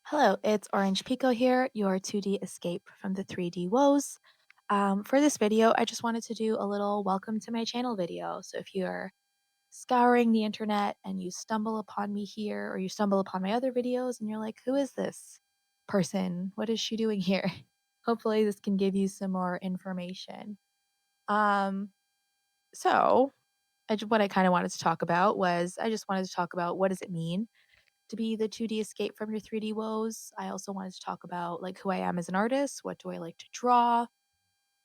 Hello, it's orenjpiko here, your 2D escape from the 3D woes. For this video, I just wanted to do a little welcome to my channel video. So if you're scouring the internet and you stumble upon me here, or you stumble upon my other videos and you're like, who is this person? What is she doing here? Hopefully this can give you some more information. Um, so what I kind of wanted to talk about was I just wanted to talk about what does it mean to be the 2D escape from your 3D woes. I also wanted to talk about like who I am as an artist, what do I like to draw.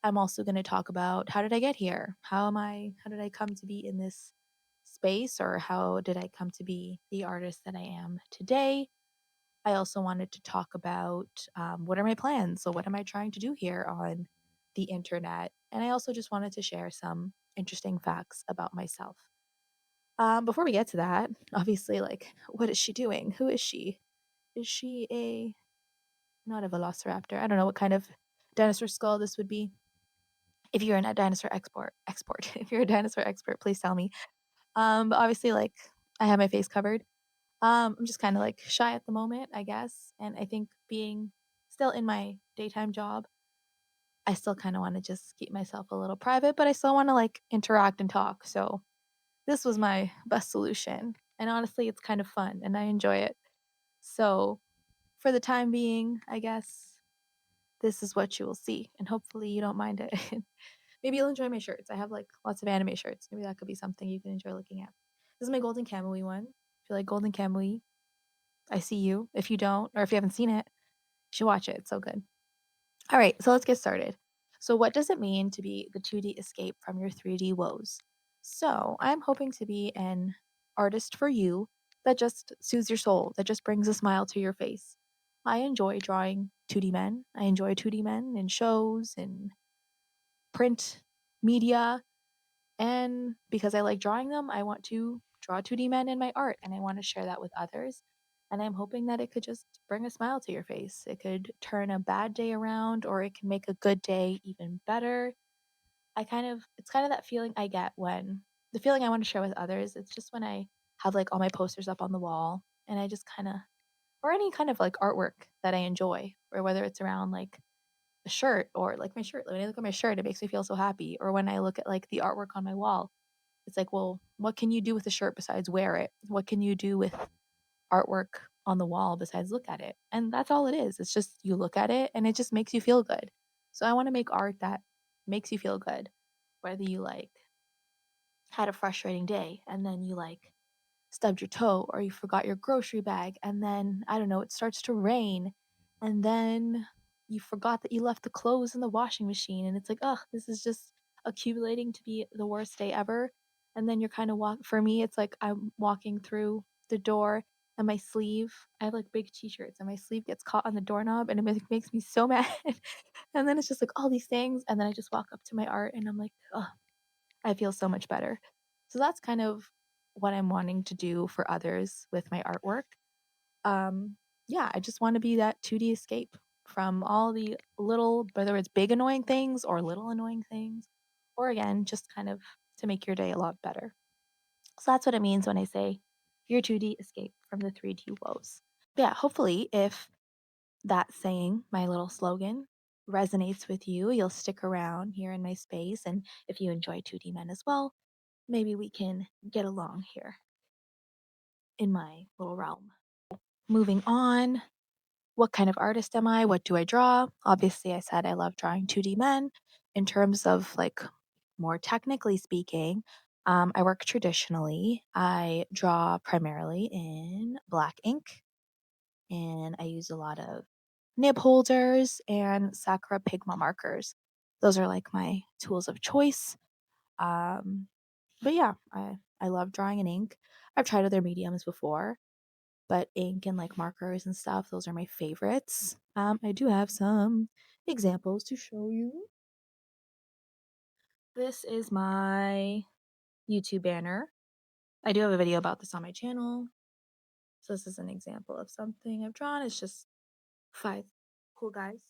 I'm also going to talk about how did I get here? How did I come to be in this space, or how did I come to be the artist that I am today? I also wanted to talk about what are my plans? So what am I trying to do here on the internet? And I also just wanted to share some interesting facts about myself. Before we get to that, obviously, like, what is she doing? Who is she? Is she a not a velociraptor? I don't know what kind of dinosaur skull this would be. If you're a dinosaur export. If you're a dinosaur expert, please tell me. But obviously, like, I have my face covered. I'm just kind of like shy at the moment, I guess. And I think being still in my daytime job, I still kind of want to just keep myself a little private, but I still want to like interact and talk. So this was my best solution. And honestly, it's kind of fun and I enjoy it. So for the time being, I guess this is what you will see, and hopefully you don't mind it. Maybe you'll enjoy my shirts. I have like lots of anime shirts. Maybe that could be something you can enjoy looking at. This is my golden kamui one. If you like golden kamui, I see you. If you don't, or if you haven't seen it, you should watch it. It's so good. All right, so let's get started. So, what does it mean to be the 2D escape from your 3D woes? So, I'm hoping to be an artist for you that just soothes your soul, that just brings a smile to your face. I enjoy drawing 2D men. I enjoy 2D men in shows and print media. And because I like drawing them, I want to draw 2D men in my art and I want to share that with others. And I'm hoping that it could just bring a smile to your face. It could turn a bad day around, or it can make a good day even better. It's kind of that feeling I get when the feeling I want to share with others. It's just when I have like all my posters up on the wall and I just kind of, or any kind of like artwork that I enjoy, or whether it's around like a shirt or like my shirt. When I look at my shirt, it makes me feel so happy. Or when I look at like the artwork on my wall, it's like, well, what can you do with a shirt besides wear it? What can you do with artwork on the wall besides look at it? And that's all it is. It's just you look at it and it just makes you feel good. So I want to make art that makes you feel good, whether you like had a frustrating day and then you like stubbed your toe, or you forgot your grocery bag and then I don't know, it starts to rain and then you forgot that you left the clothes in the washing machine and it's like, oh, this is just accumulating to be the worst day ever. And then you're kind of for me, it's like I'm walking through the door and my sleeve, I have like big t-shirts and my sleeve gets caught on the doorknob and makes me so mad. And then it's just like all these things, and then I just walk up to my art and I'm like, oh, I feel so much better. So that's kind of what I'm wanting to do for others with my artwork. Yeah, I just want to be that 2D escape from all the little, whether it's big annoying things or little annoying things, or again, just kind of to make your day a lot better. So that's what it means when I say your 2D escape from the 3D woes. But yeah, hopefully, if that saying, my little slogan, resonates with you, you'll stick around here in my space. And if you enjoy 2D men as well, maybe we can get along here in my little realm. Moving on, what kind of artist am I? What do I draw? Obviously, I said I love drawing 2D men. In terms of like more technically speaking, I work traditionally. I draw primarily in black ink, and I use a lot of nib holders and Sakura Pigma markers. Those are like my tools of choice. Um, but yeah, I love drawing in ink. I've tried other mediums before, but ink and like markers and stuff, those are my favorites. I do have some examples to show you. This is my YouTube banner. I do have a video about this on my channel. So this is an example of something I've drawn. It's just 5 cool guys,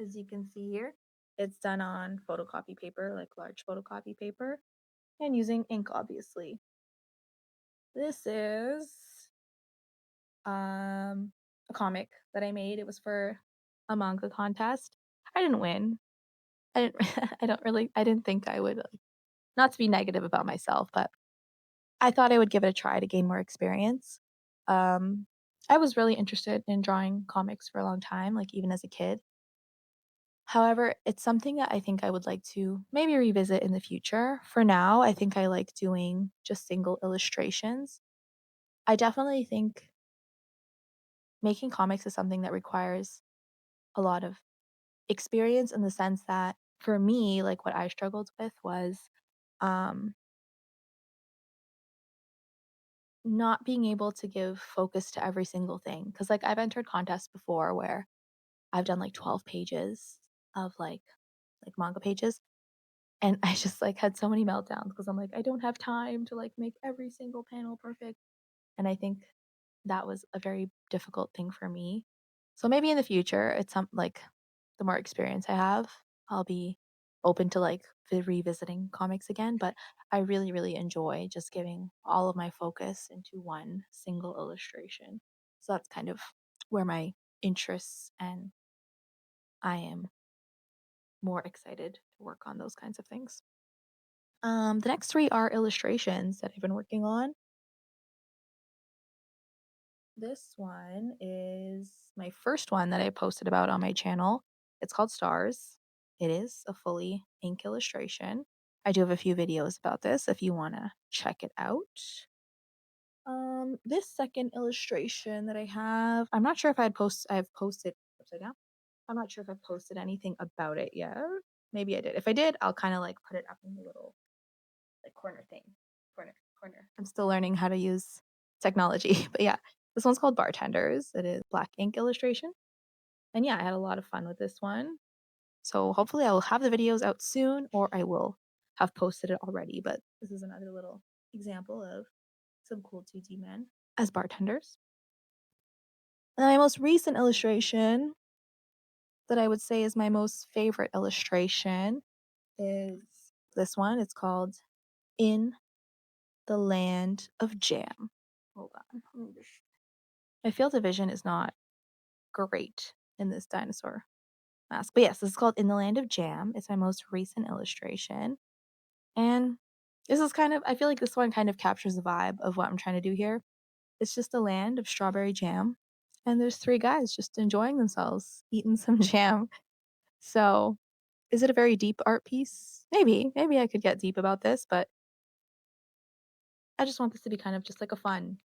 as you can see here. It's done on photocopy paper, like large photocopy paper, and using ink, obviously. This is a comic that I made. It was for a manga contest. I didn't win. I didn't I didn't think I would, not to be negative about myself, but I thought I would give it a try to gain more experience. Um, I was really interested in drawing comics for a long time, like, even as a kid. However, it's something that I think I would like to maybe revisit in the future. For now, I think I like doing just single illustrations. I definitely think making comics is something that requires a lot of experience in the sense that for me, like, what I struggled with was, um, not being able to give focus to every single thing. Because like, I've entered contests before where I've done, like, 12 pages of, like, manga pages, and I just, like, had so many meltdowns because 'cause I'm like, "I don't have time to, like, make every single panel perfect," and I think that was a very difficult thing for me. So maybe in the future, it's like, the more experience I have, I'll be open to, like, revisiting comics again, but I really, really enjoy just giving all of my focus into one single illustration. So that's kind of where my interests, and I am more excited to work on those kinds of things. The next 3 are illustrations that I've been working on. This one is my first one that I posted about on my channel. It's called Stars. It is a fully ink illustration. I do have a few videos about this if you want to check it out. This second illustration that I have, I'm not sure if I've posted upside down. I'm not sure if I've posted anything about it yet. Maybe I did. If I did, I'll kind of like put it up in the little like corner thing. Corner. I'm still learning how to use technology. But yeah, this one's called Bartenders. It is black ink illustration. And yeah, I had a lot of fun with this one. So hopefully I will have the videos out soon or I will have posted it already. But this is another little example of some cool 2D men as bartenders. And my most recent illustration that I would say is my most favorite illustration is this one. It's called In the Land of Jam. Hold on. My field of vision is not great in this dinosaur mask. But yes, this is called In the Land of Jam. It's my most recent illustration. And this is kind of, I feel like this one kind of captures the vibe of what I'm trying to do here. It's just a land of strawberry jam. And there's 3 guys just enjoying themselves, eating some jam. So, is it a very deep art piece? Maybe. Maybe I could get deep about this, but I just want this to be kind of just like a fun,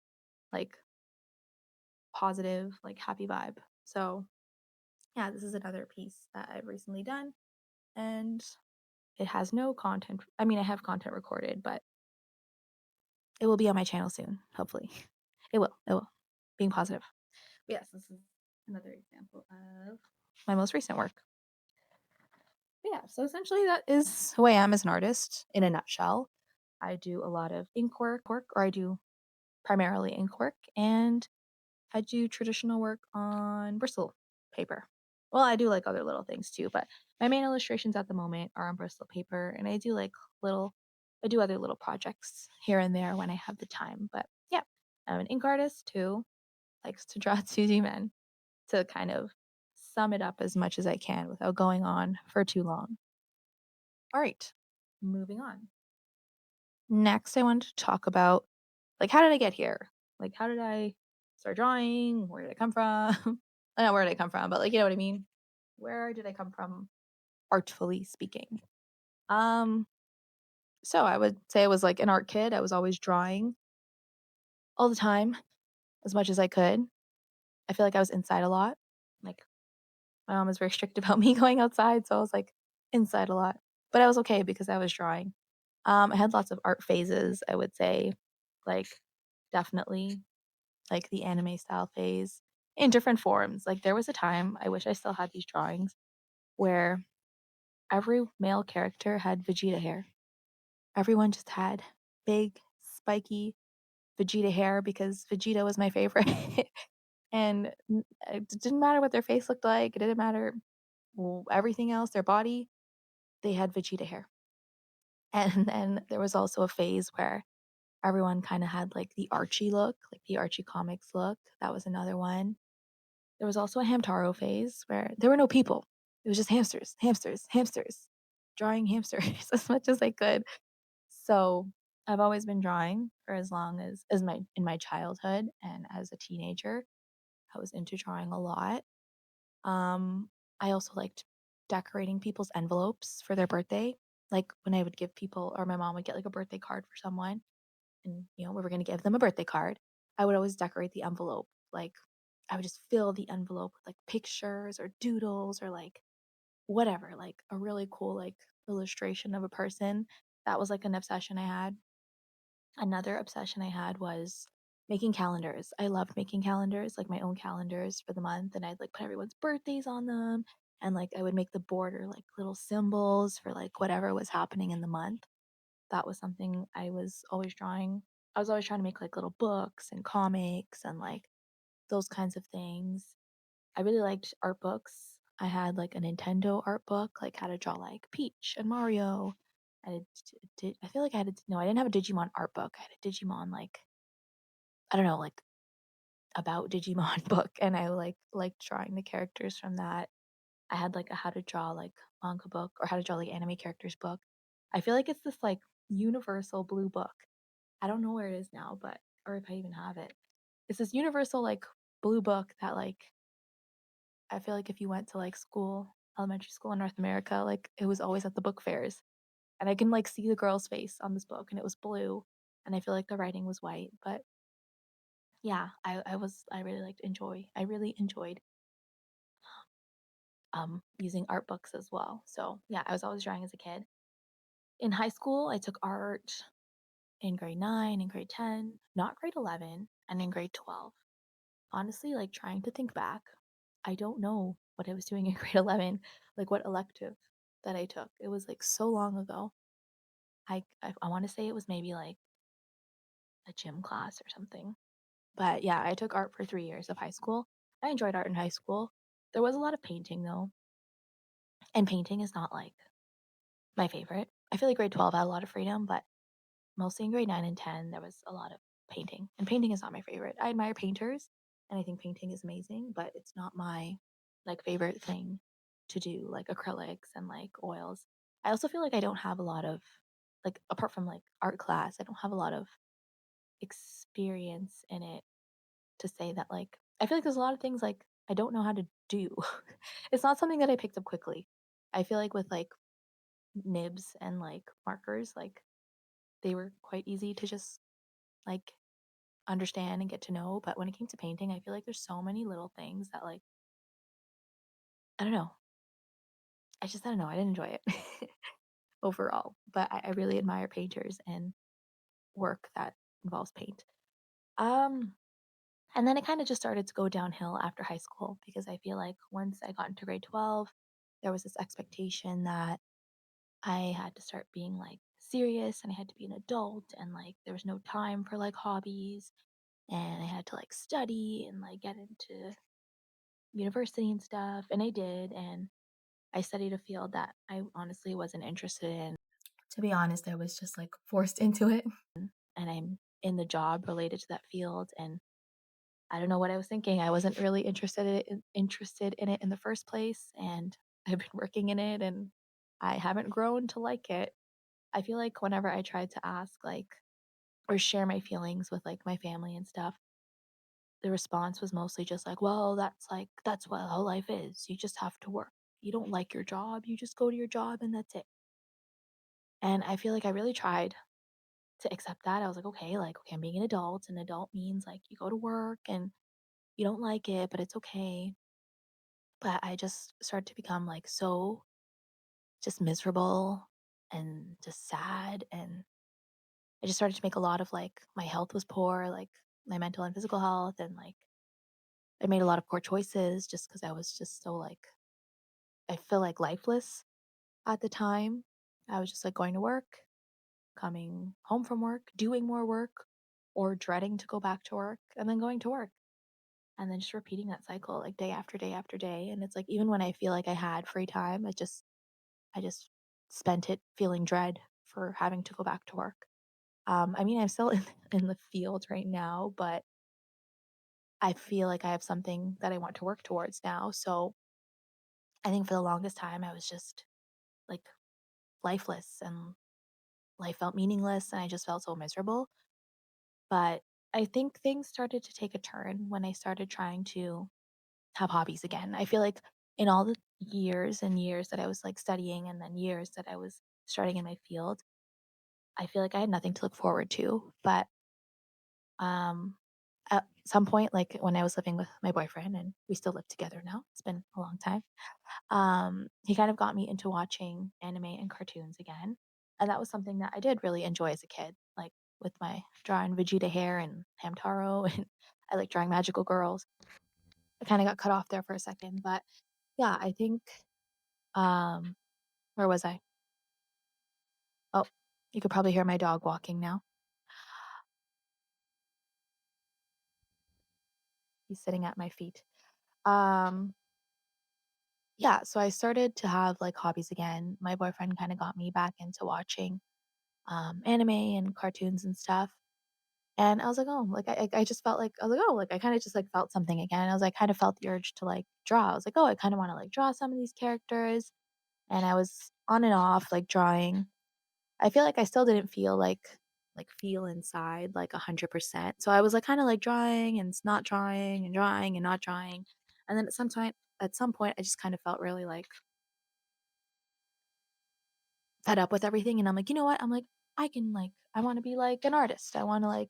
like, positive, like, happy vibe. So, yeah, this is another piece that I've recently done, and it has no content. I mean, I have content recorded, but it will be on my channel soon, hopefully. It will. It will. Being positive. But yes, this is another example of my most recent work. But yeah, so essentially that is who I am as an artist in a nutshell. I do a lot of ink work, or I do primarily ink work, and I do traditional work on Bristol paper. Well, I do like other little things too, but my main illustrations at the moment are on Bristol paper, and I do like little, I do other little projects here and there when I have the time. But yeah, I'm an ink artist who likes to draw 2D men to kind of sum it up as much as I can without going on for too long. All right, moving on. Next, I wanted to talk about like how did I get here? Like how did I start drawing? Where did I come from? Not where did I come from, but like you know what I mean? Where did I come from artfully speaking? Um so I would say I was like an art kid. I was always drawing all the time as much as I could. I feel like I was inside a lot. Like my mom was very strict about me going outside, so I was like inside a lot. But I was okay because I was drawing. I had lots of art phases, I would say, like definitely like the anime style phase in different forms. Like there was a time, I wish I still had these drawings, where every male character had Vegeta hair. Everyone just had big, spiky Vegeta hair because Vegeta was my favorite. And it didn't matter what their face looked like, it didn't matter everything else, their body, they had Vegeta hair. And then there was also a phase where everyone kind of had like the Archie look, like the Archie comics look. That was another one. There was also a Hamtaro phase where there were no people. It was just hamsters, hamsters, hamsters, drawing hamsters as much as I could. So I've always been drawing for as long as my in my childhood and as a teenager. I was into drawing a lot. I also liked decorating people's envelopes for their birthday. Like when I would give people or my mom would get like a birthday card for someone and we were gonna give them a birthday card, I would always decorate the envelope. Like I would just fill the envelope with like pictures or doodles or like whatever, like a really cool like illustration of a person. That was like an obsession I had. Another obsession I had was making calendars. I loved making calendars, like my own calendars for the month, and I'd like put everyone's birthdays on them, and like I would make the border like little symbols for like whatever was happening in the month. That was something I was always drawing. I was always trying to make like little books and comics and like those kinds of things. I really liked art books. I had like a Nintendo art book, like how to draw like Peach and Mario. I feel like I had no, I didn't have a Digimon art book. I had a Digimon like I don't know, like about Digimon book, and I liked drawing the characters from that. I had like a how to draw like manga book or how to draw like anime characters book. I feel like it's this like universal blue book. I don't know where it is now, but or if I even have it. It's this universal like blue book that like I feel like if you went to like school, elementary school in North America, like it was always at the book fairs. And I can like see the girl's face on this book and it was blue and I feel like the writing was white. But yeah, I really I really enjoyed using art books as well. So yeah, I was always drawing as a kid. In high school, I took art in grade 9 and grade 10, not grade 11, and in grade 12. Honestly, like trying to think back, I don't know what I was doing in grade 11, like what elective that I took. It was like so long ago. I want to say it was maybe like a gym class or something. But yeah, I took art for 3 years of high school. I enjoyed art in high school. There was a lot of painting though, and painting is not like my favorite. I feel like grade 12 had a lot of freedom, but mostly in grade 9 and 10 there was a lot of painting. And painting is not my favorite. I admire painters and I think painting is amazing, but it's not my like favorite thing to do, like acrylics and like oils. I also feel like I don't have a lot of like apart from like art class, I don't have a lot of experience in it to say that like I feel like there's a lot of things like I don't know how to do. It's not something that I picked up quickly. I feel like with like nibs and like markers, like they were quite easy to just like understand and get to know. But when it came to painting, I feel like there's so many little things that like I don't know. I don't know. I didn't enjoy it overall. But I really admire painters and work that involves paint. Um and then it kind of just started to go downhill after high school because I feel like once I got into grade 12, there was this expectation that I had to start being like serious and I had to be an adult and like there was no time for like hobbies and I had to like study and like get into university and stuff. And I did. And I studied a field that I honestly wasn't interested in. To be honest, I was just like forced into it. And I'm in the job related to that field. And I don't know what I was thinking. I wasn't really interested in it in the first place. And I've been working in it and I haven't grown to like it. I feel like whenever I tried to ask like or share my feelings with like my family and stuff, the response was mostly just like, that's what how life is. You just have to work. You don't like your job, you just go to your job and that's it. And I feel like I really tried to accept that. I was like, okay, I'm being an adult. An adult means like you go to work and you don't like it, but it's okay. But I just started to become like so just miserable and just sad. And I just started to make a lot of like my health was poor, like my mental and physical health. And like I made a lot of poor choices just because I was just so like I feel like lifeless at the time. I was just like going to work, coming home from work, doing more work, or dreading to go back to work and then going to work and then just repeating that cycle like day after day after day. And it's like even when I feel like I had free time, I just spent it feeling dread for having to go back to work. I mean, I'm still in the field right now, but I feel like I have something that I want to work towards now. So I think for the longest time, I was just like lifeless and life felt meaningless and I just felt so miserable. But I think things started to take a turn when I started trying to have hobbies again. I feel like in all the years and years that I was like studying and then years that I was starting in my field, I feel like I had nothing to look forward to. But um at some point, like when I was living with my boyfriend and we still live together now, it's been a long time. He kind of got me into watching anime and cartoons again. And that was something that I did really enjoy as a kid, like with my drawing Vegeta hair and Hamtaro, and I like drawing magical girls. I kind of got cut off there for a second, but yeah, I think um where was I? Oh, you could probably hear my dog walking now. He's sitting at my feet. Um yeah, so I started to have like hobbies again. My boyfriend kind of got me back into watching anime and cartoons and stuff. And I was like, "Oh," like, I just felt like I was like, "Oh," like, I kinda just, like, felt something again. I was like, kind of felt the urge to, like, draw. I was like, "Oh, I kinda wanna, like, draw some of these characters," and I was on and off, like, drawing. I feel like I still didn't feel like, feel inside, like, 100%. So I was, like, kinda, like, drawing and not drawing and drawing and not drawing. And then at some point, I just kind of felt really, like, fed up with everything, and I'm like, "You know what?" I'm like, "I can, like I wanna be, like, an artist. I wanna, like,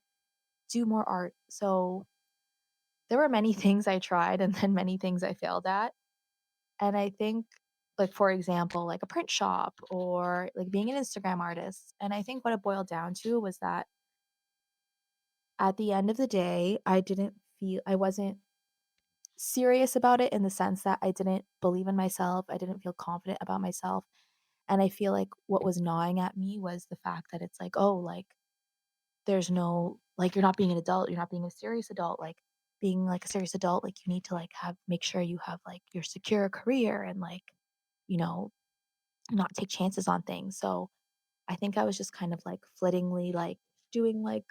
do more art." So there were many things I tried and then many things I failed at. And I think, like, for example, like a print shop or like being an Instagram artist. And I think what it boiled down to was that at the end of the day, I wasn't serious about it in the sense that I didn't believe in myself. I didn't feel confident about myself. And I feel like what was gnawing at me was the fact that it's like, oh, like, there's no like, you're not being an adult, you're not being a serious adult, like, being, like, a serious adult, like, you need to, like, have make sure you have, like, your secure career and, like, you know, not take chances on things, so I think I was just kind of, like, flittingly, like, doing, like,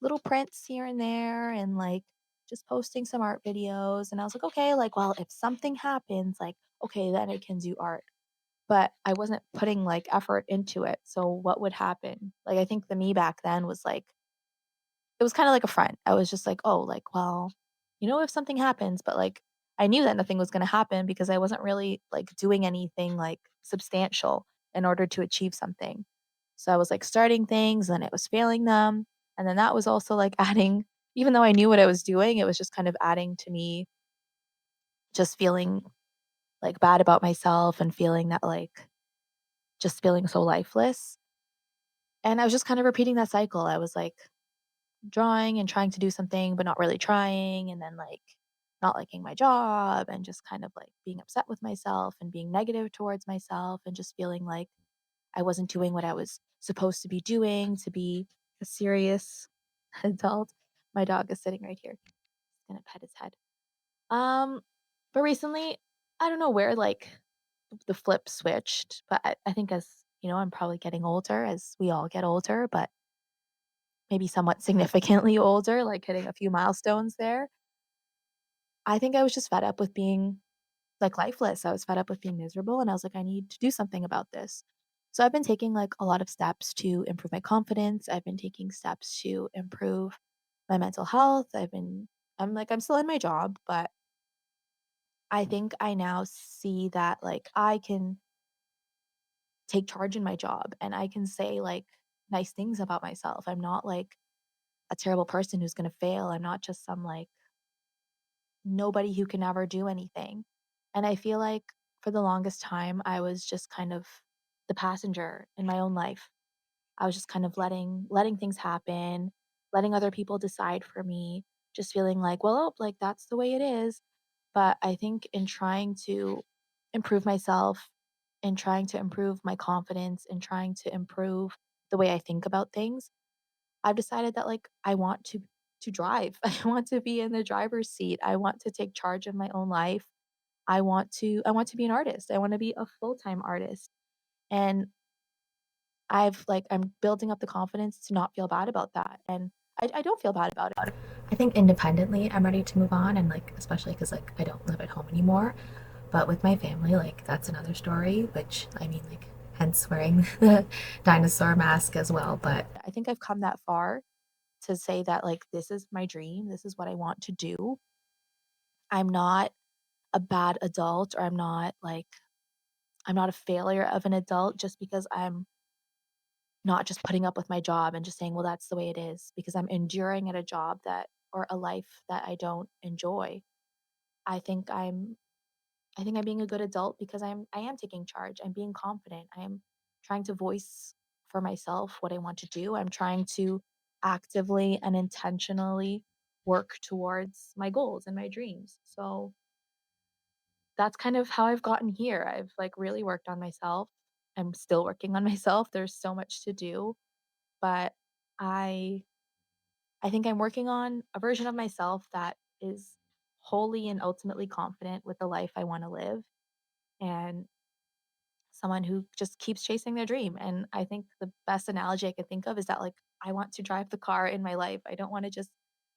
little prints here and there and, like, just posting some art videos, and I was like, "Okay, like, well, if something happens, like, okay, then I can do art." But I wasn't putting, like, effort into it, so what would happen? Like, I think the me back then was, like, it was kinda like a friend. I was just like, "Oh, like, well, if something happens," but, like, I knew that nothing was gonna happen because I wasn't really, like, doing anything, like, substantial in order to achieve something. So I was, like, starting things, and it was failing them, and then that was also, like, adding even though I knew what I was doing, it was just kind of adding to me just feeling, like, bad about myself and feeling that, like just feeling so lifeless, and I was just kind of repeating that cycle. I was, like, drawing and trying to do something, but not really trying, and then, like, not liking my job and just kind of, like, being upset with myself and being negative towards myself and just feeling like I wasn't doing what I was supposed to be doing to be a serious adult. My dog is sitting right here. Gonna pet his head. Um, but recently, I don't know where, like, the flip switched, but I think I'm probably getting older as we all get older, but maybe somewhat significantly older, like hitting a few milestones there. I think I was just fed up with being, like, lifeless. I was fed up with being miserable, and I was like, "I need to do something about this." So I've been taking, like, a lot of steps to improve my confidence. I've been taking steps to improve my mental health. I'm still in my job, but I think I now see that, like, I can take charge in my job and I can say, like, nice things about myself. I'm not, like, a terrible person who's gonna fail. I'm not just some, like, nobody who can never do anything. And I feel like for the longest time, I was just kind of the passenger in my own life. I was just kind of letting things happen, letting other people decide for me, just feeling like, well, oh, like that's the way it is. But I think in trying to improve myself, in trying to improve my confidence, in trying to improve the way I think about things, I've decided that, like, I want to drive. I want to be in the driver's seat. I want to take charge of my own life. I want to be an artist. I wanna be a full-time artist. And I'm building up the confidence to not feel bad about that. And I don't feel bad about it. I think independently, I'm ready to move on, and like, especially because like I don't live at home anymore. But with my family, like, that's another story, which I mean, like, hence wearing the dinosaur mask as well. But I think I've come that far to say that, like, this is my dream, this is what I want to do. I'm not a bad adult, or I'm not a failure of an adult just because I'm not just putting up with my job and just saying, well, that's the way it is, because I'm enduring at a job that, or a life that I don't enjoy. I think I'm I think I'm being a good adult because I am taking charge. I'm being confident. I am trying to voice for myself what I want to do. I'm trying to actively and intentionally work towards my goals and my dreams. So that's kind of how I've gotten here. I've like really worked on myself. I'm still working on myself. There's so much to do, but I I think I'm working on a version of myself that is wholly and ultimately confident with the life I want to live, and someone who just keeps chasing their dream. And I think the best analogy I could think of is that, like, I want to drive the car in my life. I don't want to just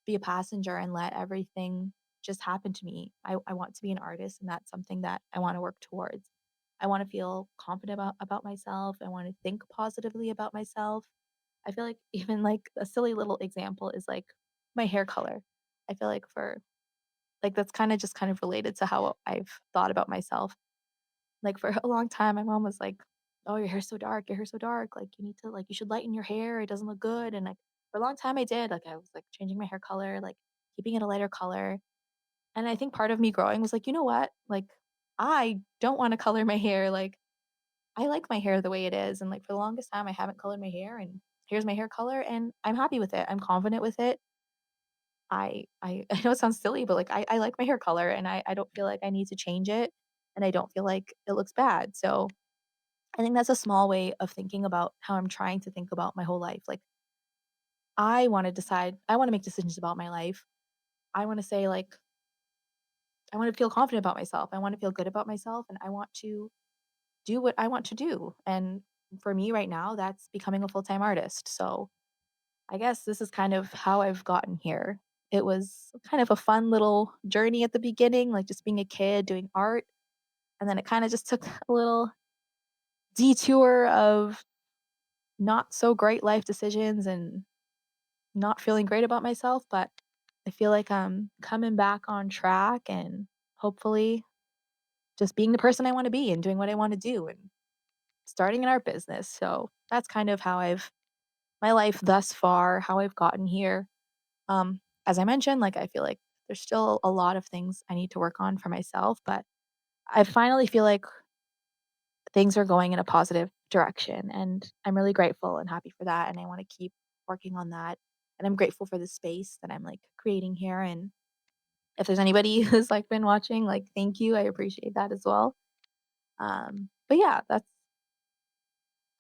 be a passenger and let everything just happen to me. I want to be an artist, and that's something that I want to work towards. I want to feel confident about myself. I want to think positively about myself. I feel like even like a silly little example is like my hair color. I feel like for like that's kind of just kind of related to how I've thought about myself. Like, for a long time, my mom was like, "Oh, your hair's so dark, your hair's so dark, like, you need to like, you should lighten your hair, it doesn't look good," and, like, for a long time I did, like, I was, like, changing my hair color, like, keeping it a lighter color, and I think part of me growing was like, "You know what? Like, I don't wanna color my hair, like, I like my hair the way it is," and, like, for the longest time, I haven't colored my hair, and here's my hair color, and I'm happy with it, I'm confident with it. I know it sounds silly, but, like, I like my hair color, and I don't feel like I need to change it, and I don't feel like it looks bad, so I think that's a small way of thinking about how I'm trying to think about my whole life. Like, I want to make decisions about my life. I want to say, like, I want to feel confident about myself. I want to feel good about myself, and I want to do what I want to do. And for me right now, that's becoming a full time artist. So I guess this is kind of how I've gotten here. It was kind of a fun little journey at the beginning, like just being a kid doing art. And then it kind of just took a little detour of not so great life decisions and not feeling great about myself, but I feel like I'm coming back on track and hopefully just being the person I want to be and doing what I want to do and starting an art business. So that's kind of how I've my life thus far, how I've gotten here. As I mentioned, like I feel like there's still a lot of things I need to work on for myself, but I finally feel like things are going in a positive direction, and I'm really grateful and happy for that, and I want to keep working on that. And I'm grateful for the space that I'm like creating here, and if there's anybody who's like been watching, like thank you. I appreciate that as well. But yeah, that's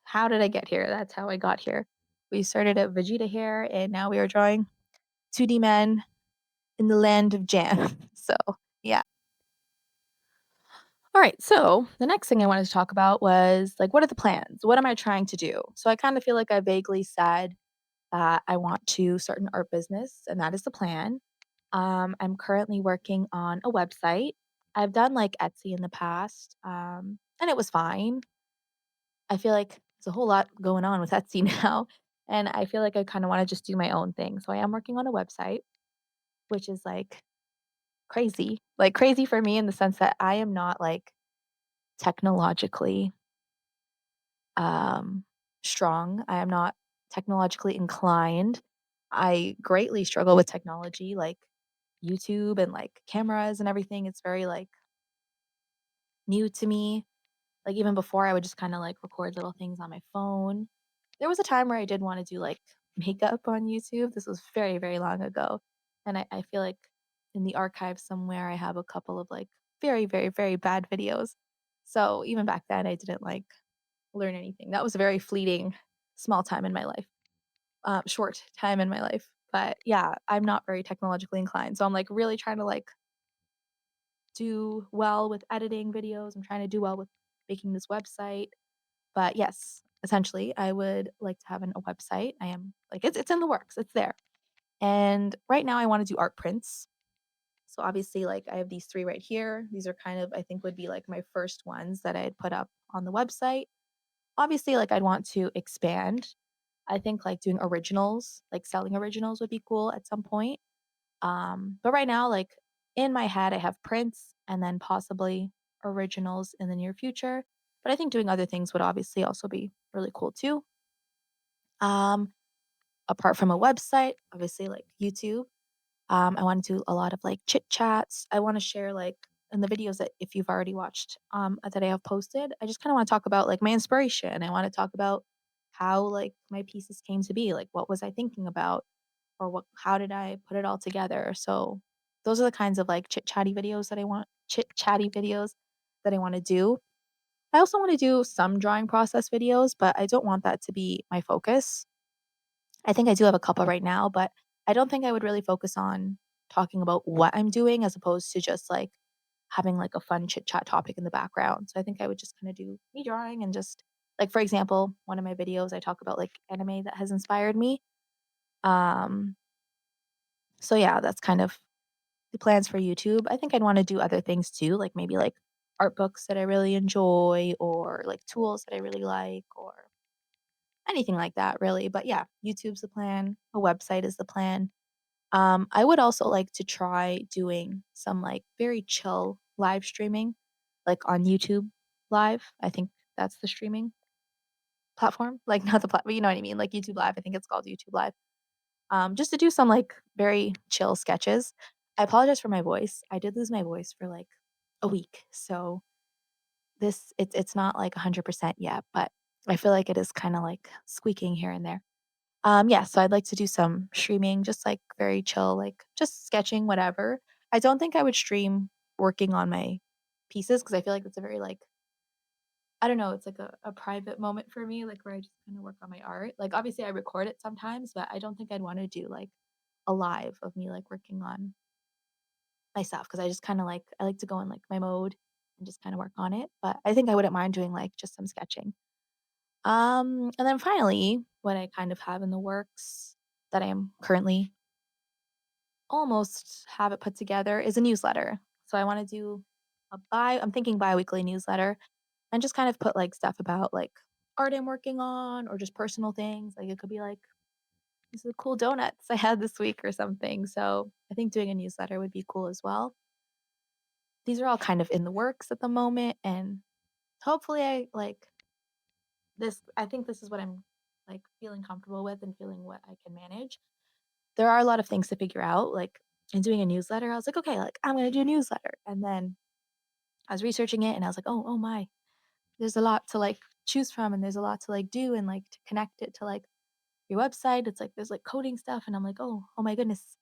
how did I get here? That's how I got here. We started at Vegeta hair, and now we are drawing 2D men in the land of jam. So yeah. All right. So the next thing I wanted to talk about was like, what are the plans? What am I trying to do? So I kind of feel like I vaguely said that I want to start an art business, and that is the plan. I'm currently working on a website. I've done like Etsy in the past, and it was fine. I feel like there's a whole lot going on with Etsy now, and I feel like I kind of want to just do my own thing. So I am working on a website, which is like crazy for me in the sense that I am not like technologically um, strong. I am not technologically inclined. I greatly struggle with technology, like YouTube and like cameras and everything. It's very like new to me. Like even before, I would just kind of like record little things on my phone. There was a time where I did want to do like makeup on YouTube. This was very, very long ago. And I feel like in the archive somewhere, I have a couple of like very, very, very bad videos. So even back then, I didn't like learn anything. That was a very fleeting, small time in my life, short time in my life. But yeah, I'm not very technologically inclined. So I'm like really trying to like do well with editing videos. I'm trying to do well with making this website. But yes, essentially, I would like to have a website. I am like it's in the works. It's there. And right now I want to do art prints. So obviously, like I have these three right here. These are kind of, I think, would be like my first ones that I'd put up on the website. Obviously, like I'd want to expand. I think like doing originals, like selling originals would be cool at some point. But right now, like in my head, I have prints and then possibly originals in the near future. But I think doing other things would obviously also be really cool too. Um, Apart from a website, obviously like YouTube. I want to do a lot of like chit chats. I want to share like in the videos that if you've already watched that I have posted, I just kind of want to talk about like my inspiration. I want to talk about how like my pieces came to be. Like what was I thinking about or what how did I put it all together? So those are the kinds of like chit chatty videos that I want to do. I also want to do some drawing process videos, but I don't want that to be my focus. I think I do have a couple right now, but I don't think I would really focus on talking about what I'm doing as opposed to just like having like a fun chit chat topic in the background. So I think I would just kind of do me drawing and just like for example, one of my videos I talk about like anime that has inspired me. Um so yeah, that's kind of the plans for YouTube. I think I'd want to do other things too, like maybe like art books that I really enjoy or like tools that I really like or anything like that really. But yeah, YouTube's the plan, a website is the plan. I would also like to try doing some like very chill live streaming, like on YouTube Live. I think that's the streaming platform, like not the platform, you know what I mean? Like YouTube Live. I think it's called YouTube Live. Just to do some like very chill sketches. I apologize for my voice. I did lose my voice for like a week, so it's not like 100% yet, but I feel like it is kind of like squeaking here and there. Yeah, so I'd like to do some streaming, just like very chill, like just sketching, whatever. I don't think I would stream working on my pieces because I feel like it's a very like I don't know, it's like a private moment for me, like where I just kind of work on my art. Like obviously I record it sometimes, but I don't think I'd want to do like a live of me like working on myself because I just kind of like I like to go in like my mode and just kind of work on it. But I think I wouldn't mind doing like just some sketching. And then finally, what I kind of have in the works that I am currently almost have it put together is a newsletter. So I want to do I'm thinking bi-weekly newsletter and just kind of put like stuff about like art I'm working on or just personal things. Like it could be like these are the cool donuts I had this week or something. So I think doing a newsletter would be cool as well. These are all kind of in the works at the moment and hopefully I like this I think this is what I'm like feeling comfortable with and feeling what I can manage. There are a lot of things to figure out, like, in doing a newsletter, I was like, "Okay, like, I'm gonna do a newsletter," and then I was researching it, and I was like, "Oh my, there's a lot to, like, choose from, and there's a lot to, like, do and, like, to connect it to, like, your website." It's like there's, like, coding stuff, and I'm like, oh my goodness,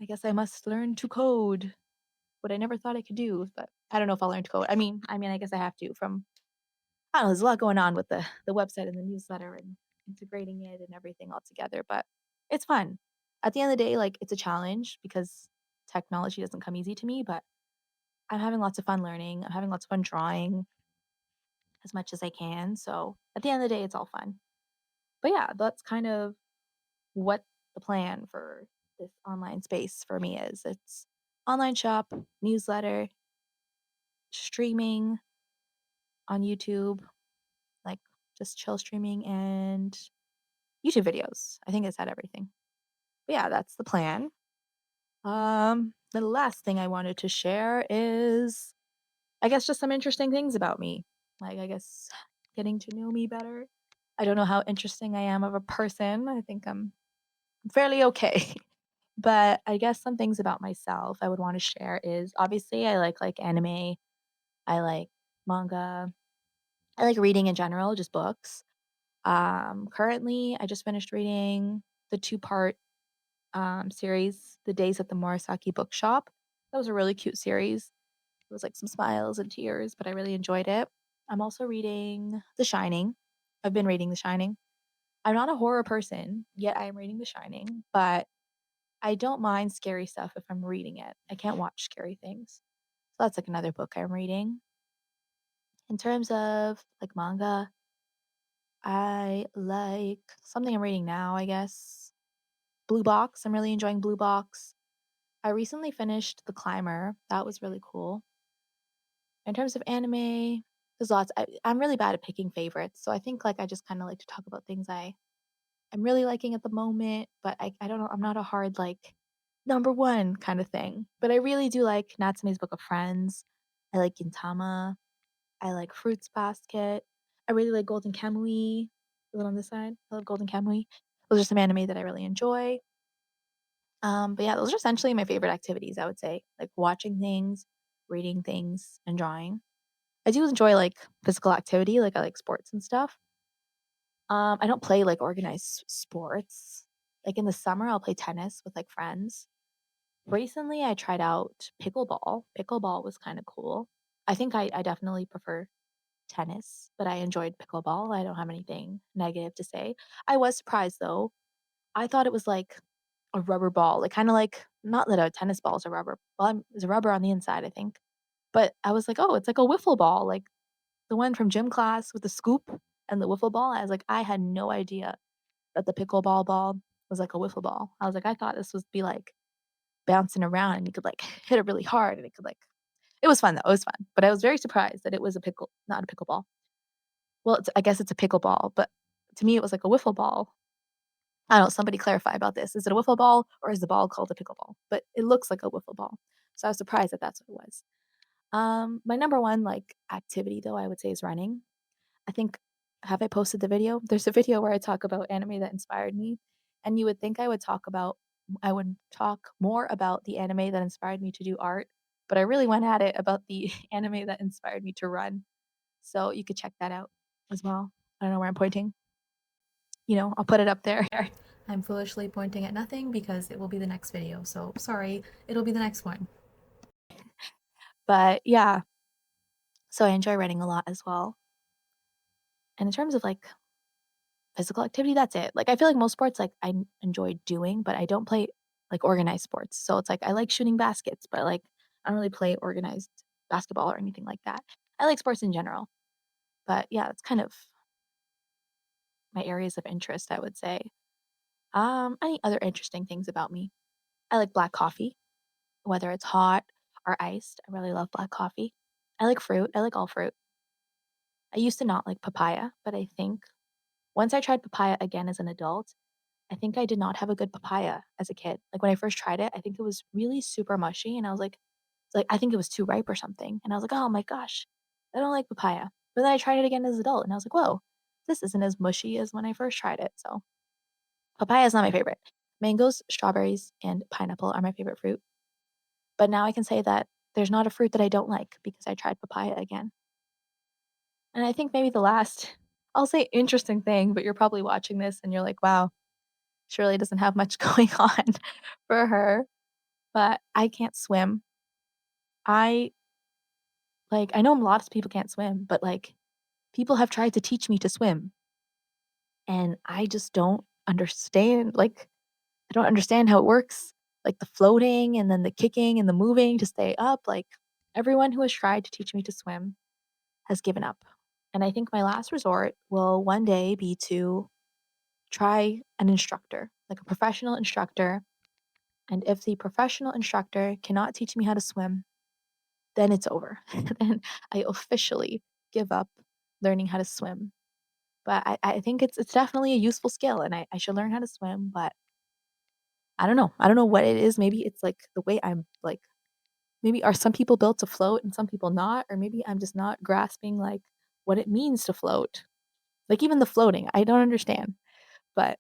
I guess I must learn to code," what I never thought I could do, but I don't know if I'll learn to code. I mean, I guess I have to from I don't know, there's a lot going on with the website and the newsletter and integrating it and everything all together, but it's fun. At the end of the day, like, it's a challenge because technology doesn't come easy to me, but I'm having lots of fun learning. I'm having lots of fun drawing as much as I can, so at the end of the day, it's all fun. But yeah, that's kind of what the plan for this online space for me is. It's online shop, newsletter, streaming on YouTube, like, just chill streaming and YouTube videos. I think I said everything. But yeah, that's the plan. The last thing I wanted to share is I guess just some interesting things about me. Like I guess getting to know me better. I don't know how interesting I am of a person. I think I'm fairly okay. But I guess some things about myself I would want to share is obviously I like anime, I like manga, I like reading in general, just books. Currently I just finished reading the two-part series, The Days at the Morisaki Bookshop. That was a really cute series. It was like some smiles and tears, but I really enjoyed it. I'm also reading The Shining. I've been reading The Shining. I'm not a horror person, yet I am reading The Shining, but I don't mind scary stuff if I'm reading it. I can't watch scary things. So that's like another book I'm reading. In terms of like manga, I like something I'm reading now, I guess. Blue Box, I'm really enjoying Blue Box. I recently finished The Climber. That was really cool. In terms of anime, there's lots. I'm really bad at picking favorites, so I think like I just kind of like to talk about things I'm really liking at the moment. But I don't know. I'm not a hard like number one kind of thing. But I really do like Natsume's Book of Friends. I like Gintama. I like Fruits Basket. I really like Golden Kamuy. A little on this side. I love Golden Kamuy. Those are some anime that I really enjoy. But yeah, those are essentially my favorite activities. I would say like watching things, reading things, and drawing. I do enjoy, like, physical activity, like, I like sports and stuff. I don't play, like, organized sports. Like, in the summer, I'll play tennis with, like, friends. Recently, I tried out pickleball. Pickleball was kinda cool. I think I definitely prefer tennis, but I enjoyed pickleball. I don't have anything negative to say. I was surprised, though. I thought it was like a rubber ball, like, kinda like not that a tennis ball is a rubber well, it's a rubber on the inside, I think. But I was like, "Oh, it's like a wiffle ball," like the one from gym class with the scoop and the wiffle ball, I was like, I had no idea that the pickleball ball was like a wiffle ball. I was like, I thought this would be like bouncing around and you could like hit it really hard and it could like it was fun though. It was fun. But I was very surprised that it was a pickle not a pickleball. Well, I guess it's a pickleball, but to me it was like a wiffle ball. I don't know, somebody clarify about this. Is it a wiffle ball or is the ball called a pickleball? But it looks like a wiffle ball. So I was surprised that that's what it was. My number one like activity though, I would say is running. I think have I posted the video? There's a video where I talk about anime that inspired me, and you would think I would talk more about the anime that inspired me to do art, but I really went at it about the anime that inspired me to run. So you could check that out as well. I don't know where I'm pointing. I'll put it up there. I'm foolishly pointing at nothing because it will be the next video. So sorry, it'll be the next one. But yeah, so I enjoy running a lot as well. And in terms of like physical activity, that's it. Like, I feel like most sports, like, enjoy doing, but I don't play, like, organized sports. So it's like I like shooting baskets, but, like, I don't really play organized basketball or anything like that. I like sports in general. But, yeah, that's kind of my areas of interest, I would say. Any other interesting things about me? I like black coffee, whether it's hot or iced. I really love black coffee. I like fruit. I like all fruit. I used to not like papaya, but I think once I tried papaya again as an adult, I think I did not have a good papaya as a kid. Like, when I first tried it, I think it was really super mushy, and I was like, I think it was too ripe or something, and I was like, "Oh my gosh, I don't like papaya." But then I tried it again as an adult, and I was like, "Whoa, this isn't as mushy as when I first tried it." So, papaya is not my favorite. Mangoes, strawberries, and pineapple are my favorite fruit. But now I can say that there's not a fruit that I don't like because I tried papaya again. And I think maybe the last, I'll say interesting thing, but you're probably watching this and you're like, "Wow, she really doesn't have much going on for her." But I can't swim. I I know a lot of people can't swim, but, like, people have tried to teach me to swim, and I just don't understand, I don't understand how it works, like, the floating and then the kicking and the moving to stay up, like, everyone who has tried to teach me to swim has given up, and I think my last resort will one day be to try an instructor, like a professional instructor, and if the professional instructor cannot teach me how to swim, then it's over. Then I officially give up learning how to swim. But I think it's definitely a useful skill and I should learn how to swim, but I don't know. I don't know what it is. Maybe it's like the way I'm like maybe are some people built to float and some people not, or maybe I'm just not grasping like what it means to float. Like even the floating, I don't understand. But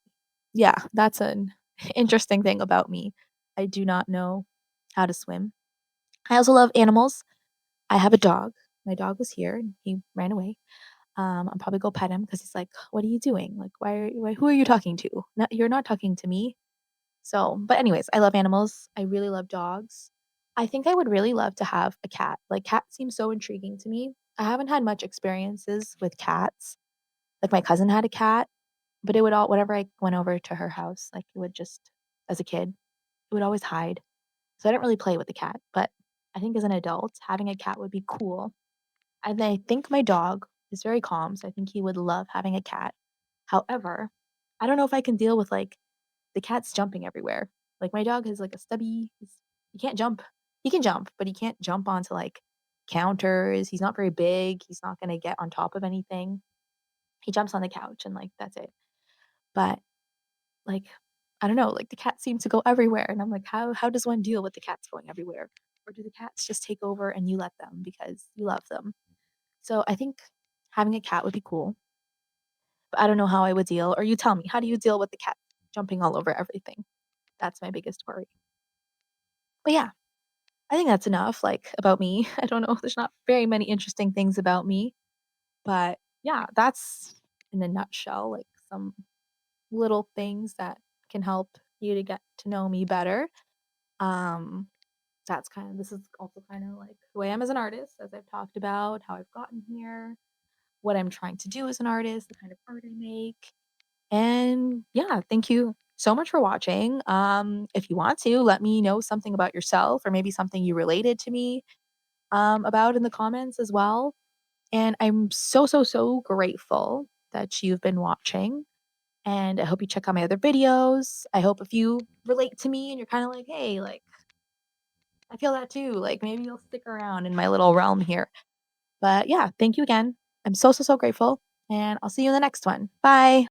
yeah, that's an interesting thing about me. I do not know how to swim. I also love animals. I have a dog. My dog was here and he ran away. I'll probably go pet him because he's like, "What are you doing? Like, who are you talking to? No, you're not talking to me." So, but anyways, I love animals. I really love dogs. I think I would really love to have a cat. Like, cats seem so intriguing to me. I haven't had much experiences with cats. Like, my cousin had a cat, but it would whenever I went over to her house, like, it would just, as a kid, it would always hide. So I didn't really play with the cat. But I think as an adult, having a cat would be cool. And I think my dog is very calm, so I think he would love having a cat. However, I don't know if I can deal with, like, the cat's jumping everywhere. Like, my dog has, like, a stubby he can't jump. He can jump, but he can't jump onto, like, counters. He's not very big. He's not gonna get on top of anything. He jumps on the couch and, like, that's it. But, like, I don't know, like, the cats seem to go everywhere, and I'm like, how does one deal with the cats going everywhere? Or do the cats just take over and you let them because you love them? So, I think having a cat would be cool, but I don't know how I would deal, or you tell me, how do you deal with the cat jumping all over everything? That's my biggest worry. But yeah, I think that's enough, like, about me. I don't know, there's not very many interesting things about me, but yeah, that's in a nutshell, like, some little things that can help you to get to know me better. Um, that's kind of this is also kind of like who I am as an artist, as I've talked about, how I've gotten here, what I'm trying to do as an artist, the kind of art I make. And yeah, thank you so much for watching. If you want to, let me know something about yourself or maybe something you related to me about in the comments as well. And I'm so, so, so grateful that you've been watching. And I hope you check out my other videos. I hope if you relate to me and you're kind of like, hey, like, I feel that too. Like, maybe you'll stick around in my little realm here. But yeah, thank you again. I'm so, so, so grateful. And I'll see you in the next one. Bye.